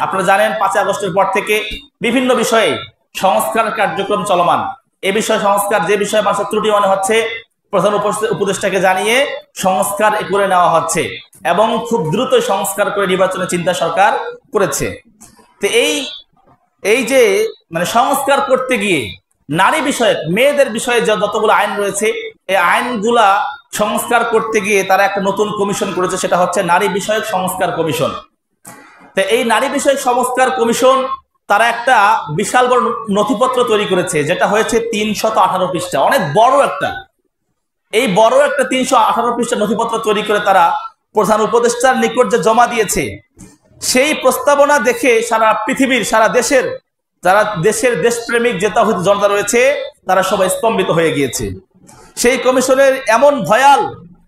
আপনারা জানেন 5ই আগস্টের পর থেকে বিভিন্ন বিষয়ে সংস্কার কার্যক্রম চলমান। এ বিষয়ে সংস্কার, যে বিষয়ে মানুষের ত্রুটি মনে হচ্ছে, প্রধান উপদেষ্টাকে জানিয়ে সংস্কার করে নেওয়া হচ্ছে এবং খুব দ্রুত সংস্কার করে নির্বাচনের চিন্তা সরকার করেছে। তো এই যে মানে সংস্কার করতে গিয়ে নারী বিষয়ক, মেয়েদের বিষয়ে যতগুলো আইন রয়েছে, এই আইনগুলা সংস্কার করতে গিয়ে তারা একটা নতুন কমিশন করেছে, সেটা হচ্ছে নারী বিষয়ক সংস্কার কমিশন। তো এই নারী বিষয়ক সংস্কার কমিশন তারা একটা বিশাল বড় নথিপত্র তৈরি করেছে, যেটা হয়েছে 318 পৃষ্ঠা, অনেক বড় একটা। এই বড় একটা 318 পৃষ্ঠা নথিপত্র তৈরি করে তারা প্রধান উপদেষ্টার নিকট যে জমা দিয়েছে, সেই প্রস্তাবনা দেখে সারা পৃথিবীর, সারা দেশের যারা দেশপ্রেমিক যে তাওহীদ জনতা রয়েছে তারা সবাই স্তম্ভিত হয়ে গিয়েছে। সেই কমিশনের এমন ভয়াল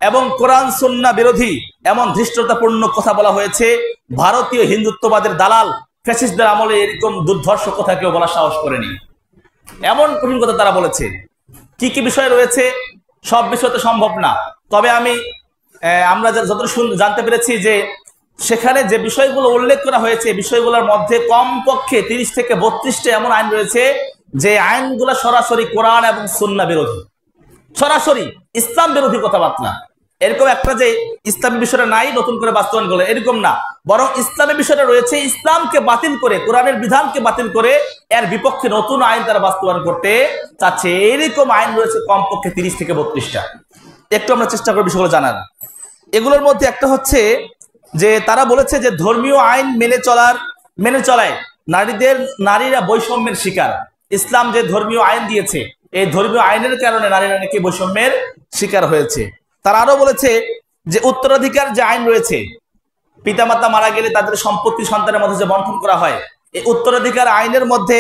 এবং কোরআন সুন্নাহ বিরোধী এমন ধৃষ্টতাপূর্ণ কথা বলা হয়েছে, ভারতীয় হিন্দুত্ববাদের দালাল ফ্যাসিস্টদের আমলে এরকম দুর্ধর্ষ কথা কেউ বলার সাহস করেনি। এমন কঠিন কথা তারা বলেছে। কি কি বিষয় রয়েছে সব বিষয় তো সম্ভব না, তবে আমরা যতটুকু জানতে পেরেছি যে সেখানে যে বিষয়গুলো উল্লেখ করা হয়েছে, বিষয়গুলোর মধ্যে কমপক্ষে 30 থেকে 32টা এমন আইন রয়েছে যে আইনগুলো সরাসরি কোরআন এবং সুন্নাহ বিরোধী, সরাসরি ইসলাম বিরোধী কথাবার্তা। এরকম একটা যে ইসলামী বিষয়টা নাই নতুন করে বাস্তবায়ন করলে, এরকম না, বরং ইসলামী বিষয়টা রয়েছে, ইসলামকে বাতিল করে, কোরআনের বিধানকে বাতিল করে এর বিপক্ষে নতুন আইন তারা বাস্তবায়ন করতে চাচ্ছে। এরকম আইন রয়েছে কমপক্ষে 30 থেকে 32টা। একটু আমরা চেষ্টা করি বিষয়গুলো জানার। এগুলোর মধ্যে একটা হচ্ছে যে তারা বলেছে যে ধর্মীয় আইন মেনে চলায় নারীরা বৈষম্যের শিকার। ইসলাম যে ধর্মীয় আইন দিয়েছে, এই ধর্মীয় আইনের কারণে নারীরা নাকি বৈষম্যের শিকার হয়েছে। তারা আরো বলেছে যে উত্তরাধিকার যে আইন রয়েছে, পিতামাতা মারা গেলে তাদের সম্পত্তি সন্তানের মধ্যে যে বন্টন করা হয়, এই উত্তরাধিকার আইনের মধ্যে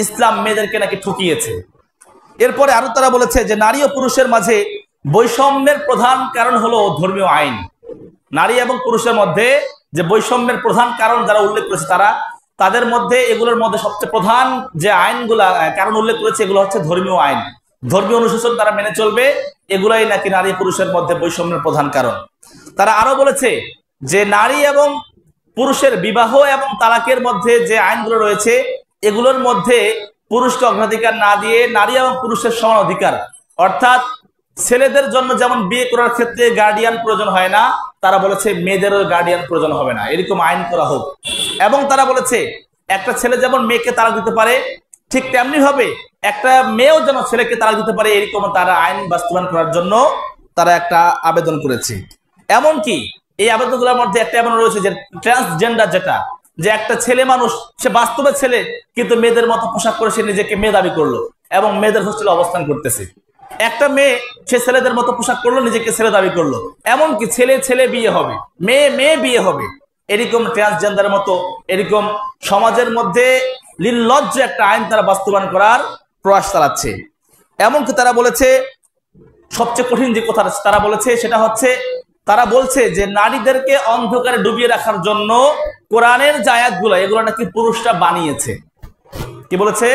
ইসলাম মেয়েদেরকে নাকি ঠকিয়েছে। এরপরে আরো তারা বলেছে যে নারী ও পুরুষের মাঝে বৈষম্যের প্রধান কারণ হলো ধর্মীয় আইন। নারী এবং পুরুষের মধ্যে যে বৈষম্যের প্রধান কারণ যারা উল্লেখ করেছে, তাদের মধ্যে এগুলোর মধ্যে সবচেয়ে প্রধান যে আইনগুলা কারণ উল্লেখ করেছে, এগুলো হচ্ছে ধর্মীয় আইন, ধর্মীয় অনুশাসন তারা মেনে চলবে, এগুলাই নাকি নারী পুরুষের মধ্যে বৈষম্যের প্রধান কারণ। তারা আরো বলেছে যে নারী এবং পুরুষের বিবাহ এবং তালাকের মধ্যে যে আইনগুলো রয়েছে, এগুলোর মধ্যে পুরুষকে অগ্রাধিকার না দিয়ে নারী এবং পুরুষের সমান অধিকার, অর্থাৎ ছেলেদের জন্য যেমন বিয়ে করার ক্ষেত্রে গার্ডিয়ান প্রয়োজন হয় না, তারা বলেছে মেয়েদেরও গার্ডিয়ান প্রয়োজন হবে না, এরকম আইন করা হোক। এবং তারা বলেছে একটা ছেলে যেমন মেয়েকে তালাক দিতে পারে, ঠিক তেমনি ভাবে একটা মেয়েও যেন ছেলেকে তালাক দিতে পারে, এরকম তারা আইন বাস্তবায়ন করার জন্য তারা একটা আবেদন করেছে। এমনকি এই আবেদনগুলোর মধ্যে একটা এমন রয়েছে যে ট্রান্সজেন্ডার, যেটা যে একটা ছেলে মানুষ, সে বাস্তবে ছেলে কিন্তু মেয়েদের মতো পোশাক করে সে নিজেকে মেয়ে দাবি করলো এবং মেয়েদের হোস্টেলে অবস্থান করতেছে। একটা মেয়ে সে ছেলেদের মতো পোশাক করলো, নিজেকে ছেলে দাবি করলো, এমনকি ছেলে বিয়ে হবে, মেয়ে বিয়ে হবে, এরকম ট্রান্সজেন্ডারের মতো এরকম সমাজের মধ্যে নির্লজ্জ একটা আইন তারা বাস্তবায়ন করার প্রয়াস চালাচ্ছে। এমনকি তারা বলেছে সবচেয়ে কঠিন যে কথা তারা বলেছে সেটা হচ্ছে, তারা বলছে যে নারীদেরকে অন্ধকারে ডুবিয়ে রাখার জন্য কোরআনের যে আয়াতগুলো, এগুলো নাকি পুরুষরা বানিয়েছে। কি বলেছে?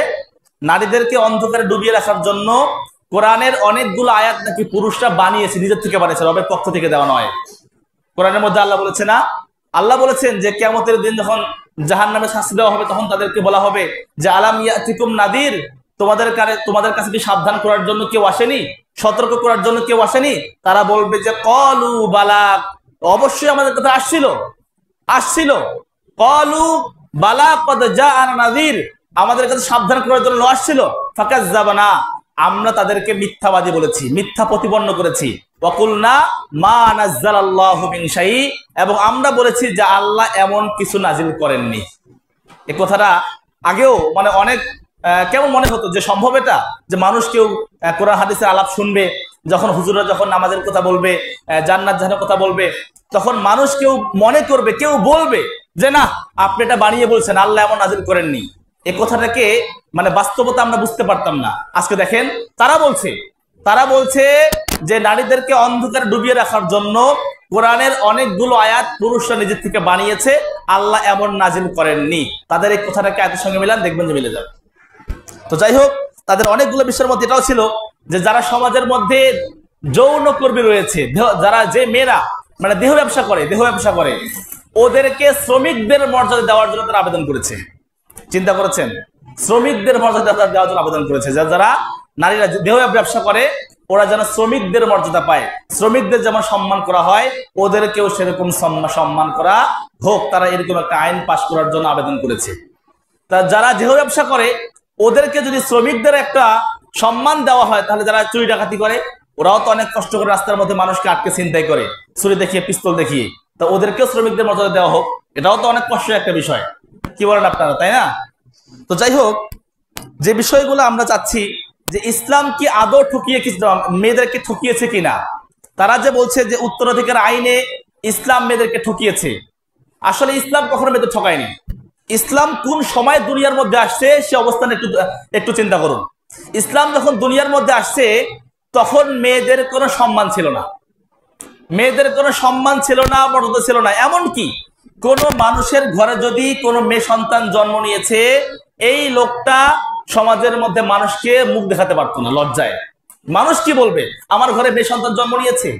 নারীদেরকে অন্ধকারে ডুবিয়ে রাখার জন্য কোরআনের অনেকগুলো আয়াত নাকি পুরুষরা বানিয়েছে, নিজের থেকে বানিয়েছে, রবের পক্ষ থেকে দেওয়া নয়। কোরআনের মধ্যে আল্লাহ বলেছে না, আল্লাহ বলেছেন যে কিয়ামতের দিন যখন জাহান্নামে শাস্তি দেওয়া হবে, তখন তাদেরকে বলা হবে যে আলাম ইয়াতিকুম নাদির, তোমাদের কাছে কি সাবধান করার জন্য কেউ আসেনি, সতর্ক করার জন্য কেউ আসেনি? তারা বলবে যে কলু বালা, অবশ্যই আমাদের কাছে আসছিল। কলু বালা কদ জাআনা নাদির, আমাদের কাছে সাবধান করার জন্য আসছিল। ফাকাজ্জাবানা, আমরা তাদেরকে মিথ্যাবাদী বলেছি, মিথ্যা প্রতিপন্ন করেছি। ওয়াকুলনা মা নাযালাল্লাহু মিন শাই, এবং আমরা বলেছি যে আল্লাহ এমন কিছু নাজিল করেননি। এই কথাটা আগেও মানে অনেক কেমন মনে হতো যে সম্ভব এটা, যে মানুষ কেউ কোরআন হাদিসের আলাপ শুনবে, যখন হুজুররা যখন নামাজের কথা বলবে, জান্নাত জাহান্নামের কথা বলবে, তখন মানুষ কেউ মনে করবে, কেউ বলবে যে না, আপনি এটা বানিয়ে বলছেন, আল্লাহ এমন নাজিল করেননি। এই কথাটাকে মানে বাস্তবতা আমরা বুঝতে পারতাম না। আজকে দেখেন তারা বলছে যে নারীদেরকে অন্ধকারে ডুবিয়ে রাখার জন্য কোরআনের অনেকগুলো আয়াত পুরুষরা নিজের থেকে বানিয়েছে, আল্লাহ এমন নাজিল করেননি। তাদের এই কথাটাকে আয়াতের সঙ্গে মিলান, দেখবেন যে মিলে যাবে। তো যাই হোক, তাদের অনেকগুলো বিষয়ের মধ্যে এটাও ছিল যে যারা সমাজের মধ্যে যৌন কর্মী রয়েছে, যারা যে মেয়েরা মানে দেহ ব্যবসা করে, ওদেরকে শ্রমিকদের মর্যাদা দেওয়ার জন্য তারা আবেদন করেছে। চিন্তা করেছেন? শ্রমিকদের মর্যাদা দেওয়ার জন্য আবেদন করেছে, যারা নারীরা দেহ ব্যবসা করে ওরা যেন শ্রমিকদের মর্যাদা পায়, শ্রমিকদের যেমন সম্মান করা হয় ওদেরকেও সেরকম সম্মান করা হোক। তারা এরকম একটা আইন পাশ করার জন্য আবেদন করেছে। তা যারা দেহ ব্যবসা করে ওদেরকে যদি শ্রমিকদের একটা সম্মান দেওয়া হয়, তাহলে যারা চুরি ডাকাতি করে ওরাও তো অনেক কষ্ট করে রাস্তার মধ্যে মানুষকে আটকে ছিনতাই করে, ছুরি দেখিয়ে পিস্তল দেখিয়ে, তা ওদেরকেও শ্রমিকদের মর্যাদা দেওয়া হোক। এটাও তো অনেক কষ্টের একটা বিষয়, কি বলেন আপনারা, তাই না? তো যাই হোক, যে বিষয়গুলো আমরা চাচ্ছি যে ইসলাম কি আদৌ মেয়েদেরকে ঠকিয়েছে কিনা। তারা যে বলছে যে উত্তরাধিকার আইনে ইসলাম মেয়েদেরকে ঠকিয়েছে, আসলে ইসলাম কখনো মেয়েদের ঠকায়নি। ইসলাম কোন সময় দুনিয়ার মধ্যে আসছে সে অবস্থান একটু চিন্তা করুন। ইসলাম যখন দুনিয়ার মধ্যে আসছে তখন মেয়েদের কোনো সম্মান ছিল না, মেয়েদের কোনো সম্মান ছিল না, মর্যাদা ছিল না। এমনকি কোন মানুষের ঘরে যদি কোনো মেয়ে সন্তান জন্ম নিয়েছে, এই লোকটা সমাজের মধ্যে মানুষকে মুখ দেখাতে পারতো না লজ্জায়। মানুষ কি বলবে, আমার ঘরে মেয়ে সন্তান জন্ম নিয়েছে,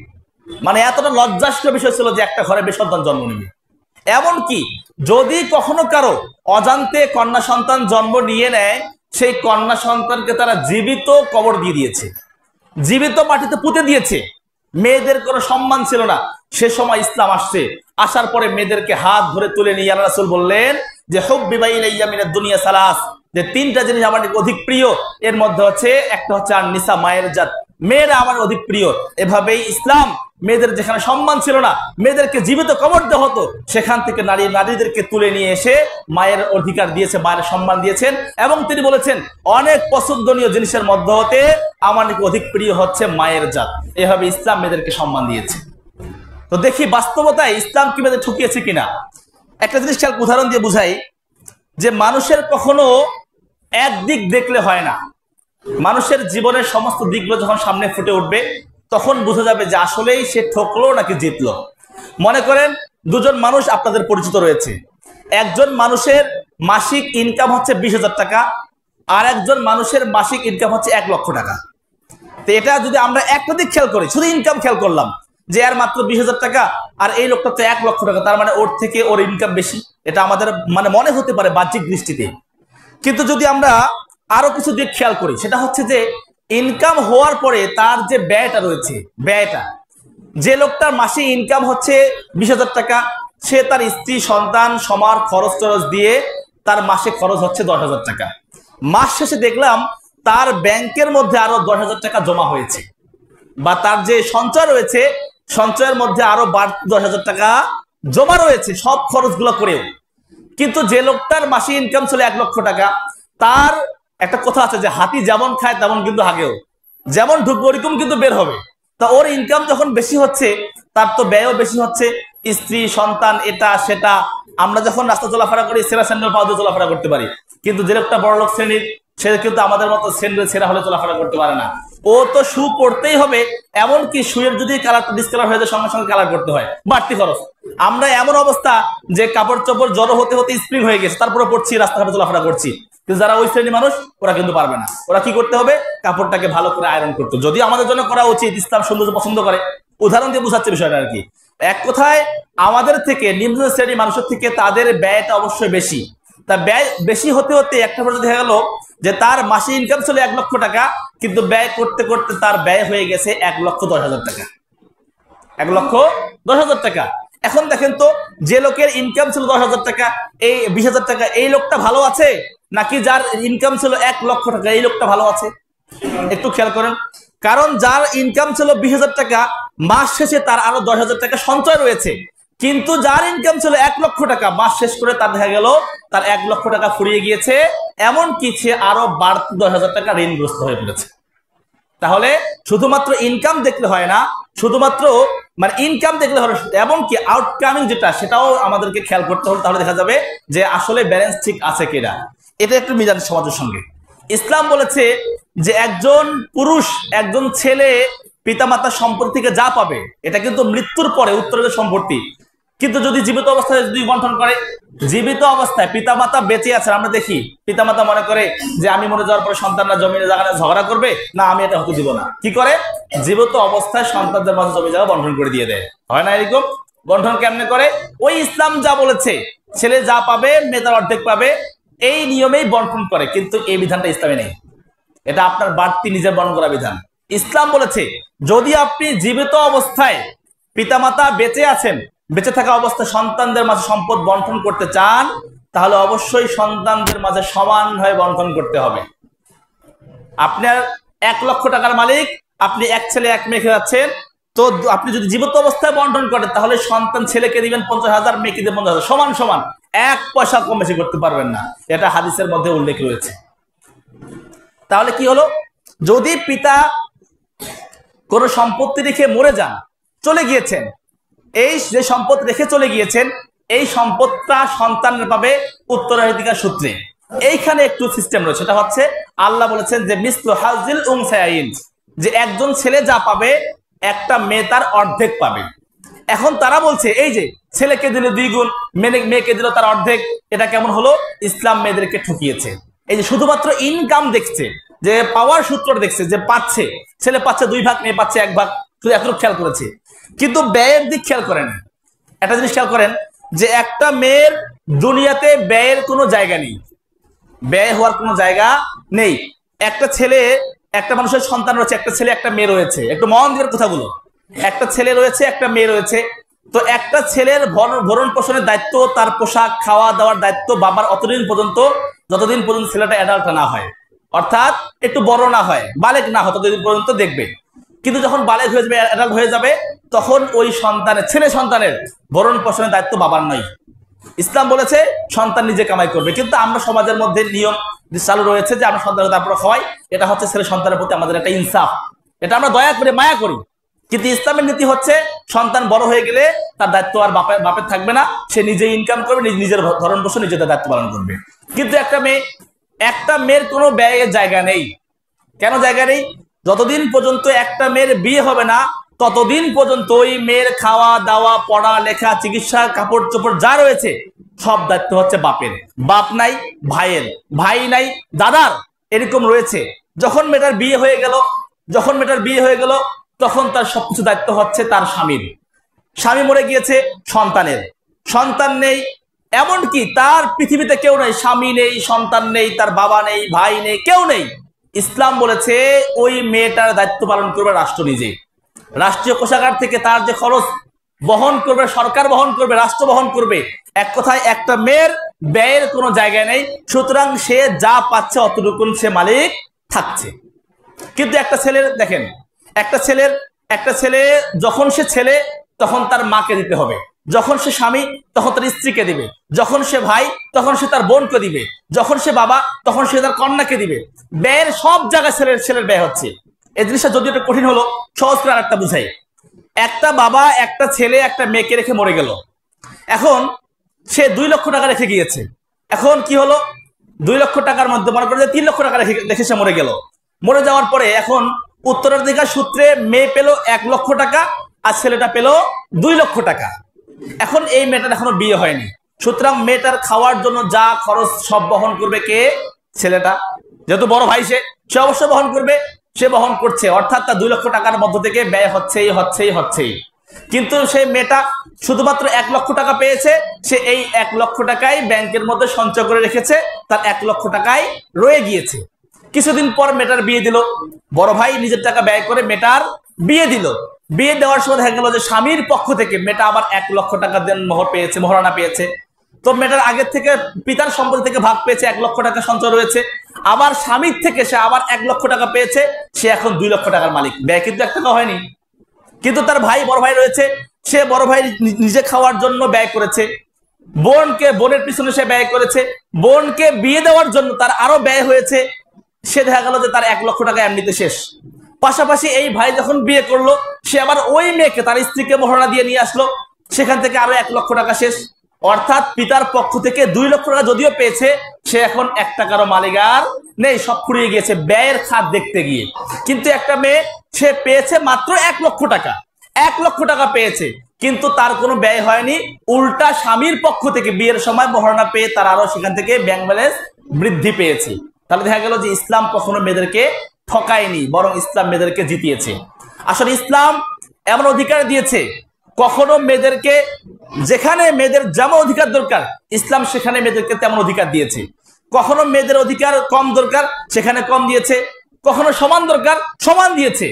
মানে এতটা লজ্জাস্কর বিষয় ছিল যে একটা ঘরে মেয়ে সন্তান জন্ম নিবে। এমনকি যদি কখনো কারো অজান্তে কন্যা সন্তান জন্ম নিয়ে নেয়, সেই কন্যা সন্তানকে তারা জীবিত কবর দিয়ে দিয়েছে, জীবিত মাটিতে পুঁতে দিয়েছে। মেয়েদের কোনো সম্মান ছিল না। সে সময় ইসলাম আসছে, আসার পরে মেয়েদেরকে হাত ধরে তুলে নিয়ে আল্লাহ রাসূল বললেন যে হুব্বিবা ইলাইয়া মিনাদ দুনিয়া সালাস, যে তিনটা জিনিস আমার অধিক প্রিয়, এর মধ্যে হচ্ছে একটা হচ্ছে আর নিসা, মায়ের জাত, মেয়েরা আমার অধিক প্রিয়। এভাবেই ইসলাম মেয়েদের যেখানে সম্মান ছিল না, মেয়েদেরকে জীবিত কবর দেওয়া হতো, সেখান থেকে নারীদেরকে তুলে নিয়ে এসে মায়ের অধিকার দিয়েছে, মায়ের সম্মান দিয়েছেন। এবং তিনি বলেছেন অনেক পছন্দনীয় জিনিসের মধ্যে হতে আমার অধিক প্রিয় হচ্ছে মায়ের জাত। এভাবে ইসলাম মেয়েদেরকে সম্মান দিয়েছে। তো দেখি বাস্তবতায় ইসলাম কি মেয়েদের ঠকিয়েছে কিনা। একটা জিনিস খেয়াল উদাহরণ দিয়ে বুঝাই, যে মানুষের কখনো একদিক দেখলে হয় না। মানুষের জীবনের সমস্ত দিকগুলো যখন সামনে ফুটে উঠবে তখন বোঝা যাবে যে আসলেই সে ঠকলো নাকি জিতলো। মনে করেন দুজন মানুষ আপনাদের পরিচিত রয়েছে, একজন মানুষের মাসিক ইনকাম হচ্ছে 20,000 টাকা, আর একজন মানুষের মাসিক ইনকাম হচ্ছে 1 লক্ষ টাকা। তো এটা যদি আমরা একটা দিক খেয়াল করি, শুধু ইনকাম খেয়াল করলাম যে আর মাত্র 20,000 টাকা, আর এই লোকটা তো 1 লক্ষ টাকা, তার মানে ওর থেকে ওর ইনকাম বেশি, এটা আমাদের মনে হতে পারে বাহ্যিক দৃষ্টিতে। কিন্তু যদি আমরা আরো কিছু দিক খেয়াল করি, সেটা হচ্ছে যে ইনকাম হওয়ার পরে তার যে ব্যয়টা রয়েছে, ব্যয়টা, যে লোকটার মাসে ইনকাম হচ্ছে 20,000 টাকা, সে তার স্ত্রী সন্তান সমার খরচ টরচ দিয়ে তার মাসে খরচ হচ্ছে 10,000 টাকা। মাস শেষে দেখলাম তার ব্যাংকের মধ্যে আরো 10,000 টাকা জমা হয়েছে, বা তার যে সঞ্চয় রয়েছে সঞ্চয়ের মধ্যে আরো 10,000 টাকা জমা রয়েছে সব খরচগুলো করেও। কিন্তু যে লোকটার মাসে ইনকাম ছিল 1 লক্ষ টাকা, তার একটা কথা আছে যে হাতি যেমন খায় তেমন কিন্তু হাগেও, যেমন ঢুকবে ওরকম কিন্তু বের হবে। তা ওর ইনকাম যখন বেশি হচ্ছে তার তো ব্যয়ও বেশি হচ্ছে, স্ত্রী সন্তান এটা সেটা। আমরা যখন রাস্তা চলাফেরা করি সেরা স্যান্ডেল পাও দিয়ে চলাফেরা করতে পারি, কিন্তু যে লোকটা বড় লোক শ্রেণীর সে কিন্তু আমাদের মতো স্যান্ডেল ছেঁড়া হলে চলাফেরা করতে পারে না। ও তো শু পড়তেই হবে, এমনকি শুয়ের যদি কালারটা ডিসকালার হয়ে যায় সঙ্গে সঙ্গে কালার করতে হয়, বাড়তি খরচ। আমরা এমন অবস্থা যে কাপড় চোপড় জড়ো হতে হতে স্প্রিং হয়ে গেছে, তারপরে পড়ছি রাস্তাঘাটে চলাফেরা করছি। কিন্তু যারা ওই শ্রেণীর মানুষ ওরা কিন্তু পারবে না। ওরা কি করতে হবে, কাপড়টাকে ভালো করে আয়রন করতে। যদি আমাদের জন্য করা উচিত, ইসলাম সৌন্দর্য পছন্দ করে, উদাহরণ দিয়ে বোঝাচ্ছে বিষয়টা আর কি। এক কথায় আমাদের থেকে নিম্ন শ্রেণীর মানুষের থেকে তাদের ব্যয়টা অবশ্যই বেশি। তা ব্যয় বেশি হতে হতে একটা পর্যায়ে দেখা গেল যে তার মাসে ইনকাম ছিল 1 লক্ষ টাকা, কিন্তু ব্যয় করতে করতে তার ব্যয় হয়ে গেছে 1,10,000 টাকা, 1,10,000 টাকা। এখন দেখেন তো, যে লোকের ইনকাম ছিল 10,000 টাকা, এই 20,000 টাকা, এই লোকটা ভালো আছে নাকি যার ইনকাম ছিল 1 লক্ষ টাকা এই লোকটা ভালো আছে? একটু খেয়াল করেন। কারণ যার ইনকাম ছিল 20,000 টাকা, মাস শেষে তার আরো 10,000 টাকা সঞ্চয় রয়েছে। কিন্তু যার ইনকাম ছিল 1 লক্ষ টাকা, মাস শেষ করে তার দেখা গেল তার 1 লক্ষ টাকা ফুরিয়ে গিয়েছে, এমন কিছু আরো বাড়তি 10,000 টাকা ঋণগ্রস্ত হয়ে পড়েছে। তাহলে শুধুমাত্র ইনকাম দেখলে হয় না, শুধুমাত্র ইনকাম দেখলে হবে, এমনকি আউটকামিং যেটা সেটাও আমাদেরকে খেয়াল করতে হবে। তাহলে দেখা যাবে যে আসলে ব্যালেন্স ঠিক আছে কিনা। এটা একটু মিজান সমাজের সঙ্গে। ইসলাম বলেছে যে একজন পুরুষ, একজন ছেলে পিতামাতার সম্পত্তি থেকে যা পাবে এটা কিন্তু মৃত্যুর পরে উত্তরাধিকার সম্পত্তি। কিন্তু যদি জীবিত অবস্থায় যদি বন্টন করে, জীবিত অবস্থায় পিতামাতা বেঁচে আছে, আমরা দেখি পিতামাতা মনে করে যে আমি মরে যাওয়ার পরে সন্তানরা জমির জায়গা ঝগড়া করবে, না আমি এটা হতে দিব না। কি করে, জীবিত অবস্থায় সন্তানদের মাঝে জমি জায়গা বন্টন করে দিয়ে দেয়, হয় না এরকম? বন্টন কেমনে করে? ওই ইসলাম যা বলেছে ছেলে যা পাবে মেয়ে তার অর্ধেক পাবে, এই নিয়মেই বন্টন করে। কিন্তু এই বিধানটা ইসলামে নেই, এটা আপনার বাড়তি নিজের বর্ণন করা বিধান। ইসলাম বলেছে যদি আপনি জীবিত অবস্থায় পিতামাতা বেঁচে আছেন, বেঁচে থাকা অবস্থায় সন্তানদের মাঝে সম্পদ বন্টন করতে চান, তাহলে অবশ্যই সন্তানদের মাঝে সমানভাবে বন্টন করতে হবে। আপনার 1 লক্ষ টাকার মালিক, আপনি এক ছেলে এক মেয়েকে যাচ্ছেন, তো আপনি যদি জীবিত অবস্থায় বন্টন করেন তাহলে সন্তান ছেলেকে দিবেন 50,000, মেয়েকে দিবেন 50,000, সমান সমান, 1 পয়সা কম বেশি করতে পারবেন না। এটা হাদিসের মধ্যে উল্লেখ রয়েছে। তাহলে কি হলো, যদি পিতা কোনো সম্পত্তি রেখে মরে যান, চলে গিয়েছেন, এই যে সম্পদ রেখে চলে গিয়েছেন এই সম্পদটা সন্তানের পাবে উত্তরাধিকার সূত্রে। এইখানে একটু সিস্টেম রয়েছে, সেটা হচ্ছে আল্লাহ বলেছেন যে মিসলু হাজিল উনসায়াইন, যে একজন ছেলে যা পাবে একটা মেয়ে তার অর্ধেক পাবে। এখন তারা বলছে এই যে ছেলেকে দিল 2 গুণ, মেয়েকে দিল তার অর্ধেক, এটা কেমন হলো? ইসলাম মেয়েদেরকে ঠকিয়েছে। এই যে শুধুমাত্র ইনকাম দেখছে, যে পাওয়ার সূত্র দেখছে, যে পাচ্ছে, ছেলে পাচ্ছে 2 ভাগ, মেয়ে পাচ্ছে 1 ভাগ, শুধু এতটুকু খেয়াল করেছে, কিন্তু ব্যয়ের দিক খেয়াল করেন। একটা জিনিস খেয়াল করেন যে একটা মেয়ের দুনিয়াতে ব্যয়ের কোনো জায়গা নেই, ব্যয় হওয়ার কোনো জায়গা নেই। একটা ছেলে, একটা মানুষের সন্তান রয়েছে, একটা ছেলে একটা মেয়ে রয়েছে, একটু মন দিয়ে কথাগুলো, একটা ছেলে রয়েছে একটা মেয়ে রয়েছে, তো একটা ছেলের ভরণ পোষণের দায়িত্ব, তার পোশাক খাওয়া দাওয়ার দায়িত্ব বাবার অতদিন পর্যন্ত, যতদিন পর্যন্ত ছেলেটা অ্যাডাল্ট না হয়, অর্থাৎ একটু বড় না হয়, বালেক না হয়, ততদিন পর্যন্ত দেখবে। কিন্তু যখন বালেক হয়ে যাবে, অ্যাডাল্ট হয়ে যাবে, তখন ওই সন্তানের, ছেলে সন্তানের ভরণ পোষণের দায়িত্ব বাবার নয়। ইসলাম বলেছে সন্তান নিজে কামাই করবে, কিন্তু আমরা সমাজের মধ্যে নিয়ম চালু রয়েছে যে আমরা সন্তানকে তারপরে খাওয়াই, এটা হচ্ছে ছেলে সন্তানের প্রতি আমাদের একটা ইনসাফ, এটা আমরা দয়া করে মায়া করি। কিন্তু ইসলামের নীতি হচ্ছে সন্তান বড় হয়ে গেলে তার দায়িত্ব আর বাপের থাকবে না, সে নিজে ইনকাম করবে, নিজের ভরণ পোষণ নিজের দায়িত্ব পালন করবে। কিন্তু একটা মেয়ের কোনো ব্যয়ের জায়গা নেই। কেন জায়গা নেই? যতদিন পর্যন্ত একটা মেয়ের বিয়ে হবে না ততদিন পর্যন্ত ওই মেয়ের খাওয়া দাওয়া, পড়া লেখা, চিকিৎসা, কাপড় চোপড় যা রয়েছে সব দায়িত্ব হচ্ছে বাপের। বাপ নাই ভাইয়ের, ভাই নাই দাদার, এরকম রয়েছে। যখন মেয়েটার বিয়ে হয়ে গেল তখন তার সবকিছু দায়িত্ব হচ্ছে তার স্বামীর। স্বামী মরে গিয়েছে, সন্তান নেই, এমনকি তার পৃথিবীতে কেউ নেই, স্বামী নেই, সন্তান নেই, তার বাবা নেই, ভাই নেই, কেউ নেই। ইসলাম বলেছে ওই মেয়েটার দায়িত্ব পালন করবে রাষ্ট্র নিজে। রাষ্ট্রীয় কোষাগার থেকে তার যে খরচ বহন করবে, সরকার বহন করবে, রাষ্ট্র বহন করবে। এক কথায় একটা মেয়ের ব্যয়ের কোনো জায়গায় নেই, সুতরাং সে যা পাচ্ছে অতটুকুন সে মালিক থাকছে। কিন্তু একটা ছেলের দেখেন, একটা ছেলে যখন সে ছেলে তখন তার মাকে দিতে হবে, যখন সে স্বামী তখন তার স্ত্রীকে দিবে, যখন সে ভাই তখন সে তার বোনকে দিবে, যখন সে বাবা তখন সে তার কন্যাকে দিবে। ব্যয়ের সব জায়গায় ছেলের ব্যয় হচ্ছে। এই জিনিসটা যদিও একটা কঠিন হলো, সহজ করে আরেকটা বুঝাই। একটা বাবা একটা ছেলে একটা মেয়েকে রেখে মরে গেল, এখন সে 2 লক্ষ টাকা রেখে গিয়েছে। এখন কি হলো, 2 লক্ষ টাকার মধ্যে মনে করে যে 3 লক্ষ টাকা রেখে সে মরে গেল। মরে যাওয়ার পরে এখন উত্তরাধিকার সূত্রে মেয়ে পেল 1 লক্ষ টাকা আর ছেলেটা পেল 2 লক্ষ টাকা। এখন এই মেয়েটার এখনো বিয়ে হয়নি, সুতরাং মেয়েটার খাওয়ার জন্য যা খরচ সব বহন করবে কে? ছেলেটা। যেহেতু বড় ভাই সে অবশ্যই বহন করবে, সে বহন করছে, অর্থাৎ তার 2 লক্ষ টাকার মধ্য থেকে ব্যয় হচ্ছেই। কিন্তু সেই মেয়েটা শুধুমাত্র 1 লক্ষ টাকা পেয়েছে, সে এই 1 লক্ষ টাকাই ব্যাংকের মধ্যে সঞ্চয় করে রেখেছে, তার 1 লক্ষ টাকাই রয়ে গিয়েছে। কিছুদিন পর মেয়েটার বিয়ে দিল, বড় ভাই নিজের টাকা ব্যয় করে মেয়েটার বিয়ে দিল। বিয়ে দেওয়ার সময় দেখা গেল যে স্বামীর পক্ষ থেকে মেয়েটা আবার 1 লক্ষ টাকা মহারণা পেয়েছে। তো মেয়েটার আগের থেকে পিতার সম্পত্তি থেকে ভাগ পেয়েছে, 1 লক্ষ টাকা সঞ্চয় রয়েছে। আবার স্বামীর থেকে সে আবার 1 লক্ষ টাকা পেয়েছে, সে এখন 2 লক্ষ টাকার মালিক। ব্যয় কিন্তু 1 টাকা হয়নি। কিন্তু তার বড় ভাই রয়েছে, সে বড় ভাই নিজে খাওয়ার জন্য ব্যয় করেছে, বোনের পিছনে সে ব্যয় করেছে, বোনকে বিয়ে দেওয়ার জন্য তার আরো ব্যয় হয়েছে। সে দেখা গেল যে তার 1 লক্ষ টাকা এমনিতে শেষ। পাশাপাশি এই ভাই যখন বিয়ে করলো, সে আবার ওই মেয়েকে, তার স্ত্রীকে মহারণা দিয়ে নিয়ে আসলো, সেখান থেকে আরো 1 লক্ষ টাকা শেষ। অর্থাৎ পিতার পক্ষ থেকে 2 লক্ষ টাকা যদিও পেয়েছে, সে এখন 1 টাকারও মালিক আর নেই, সব ফুরিয়ে গিয়েছে ব্যয়ের খাত দেখতে গিয়ে। কিন্তু একটা মেয়ে, সে পেয়েছে মাত্র 1 লক্ষ টাকা, 1 লক্ষ টাকা পেয়েছে, কিন্তু তার কোনো ব্যয় হয়নি। উল্টা স্বামীর পক্ষ থেকে বিয়ের সময় মহারণা পেয়ে তার আরো সেখান থেকে ব্যাংক ব্যালেন্স বৃদ্ধি পেয়েছে। তাহলে দেখা গেল যে ইসলাম কখনো মেয়েদেরকে ঠকায়নি, বরং ইসলাম মেয়েদেরকে জিতিয়েছে। আসলে ইসলাম এমন অধিকার দিয়েছে কখনো মেয়েদেরকে যেখানে মেয়েদের যেমন অধিকার দরকার ইসলাম সেখানে মেয়েদেরকে তেমন অধিকার দিয়েছে। কখনো মেয়েদের অধিকার কম দরকার সেখানে কম দিয়েছে, কখনো সমান দরকার সমান দিয়েছে,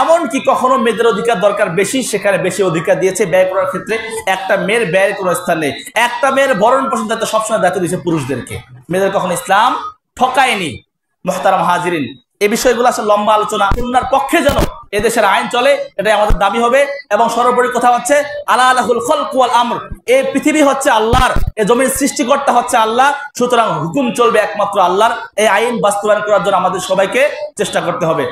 এমনকি কখনো মেয়েদের অধিকার দরকার বেশি সেখানে বেশি অধিকার দিয়েছে ব্যয় করার ক্ষেত্রে। একটা মেয়ের ব্যয়ের কোনো স্থান নেই। একটা মেয়ের ভরণ পোষণ দায়িত্ব সবসময় দায়িত্ব দিয়েছে পুরুষদেরকে, মেয়েদের কখনো ইসলাম ঠকায়নি। মুহতারাম হাজিরিন, এই বিষয়গুলো আসলে লম্বা আলোচনা, সুন্নাহর পক্ষে যেন এদেশের আইন চলে এটাই আমাদের দাবি হবে। এবং সর্বোপরি কথা হচ্ছে আলা লাহুল খালকু ওয়াল আমর, এই পৃথিবী হচ্ছে আল্লাহর, এই জমির সৃষ্টিকর্তা হচ্ছে আল্লাহ, সুতরাং হুকুম চলবে একমাত্র আল্লাহর। এই আইন বাস্তবায়ন করার জন্য আমাদের সবাইকে চেষ্টা করতে হবে।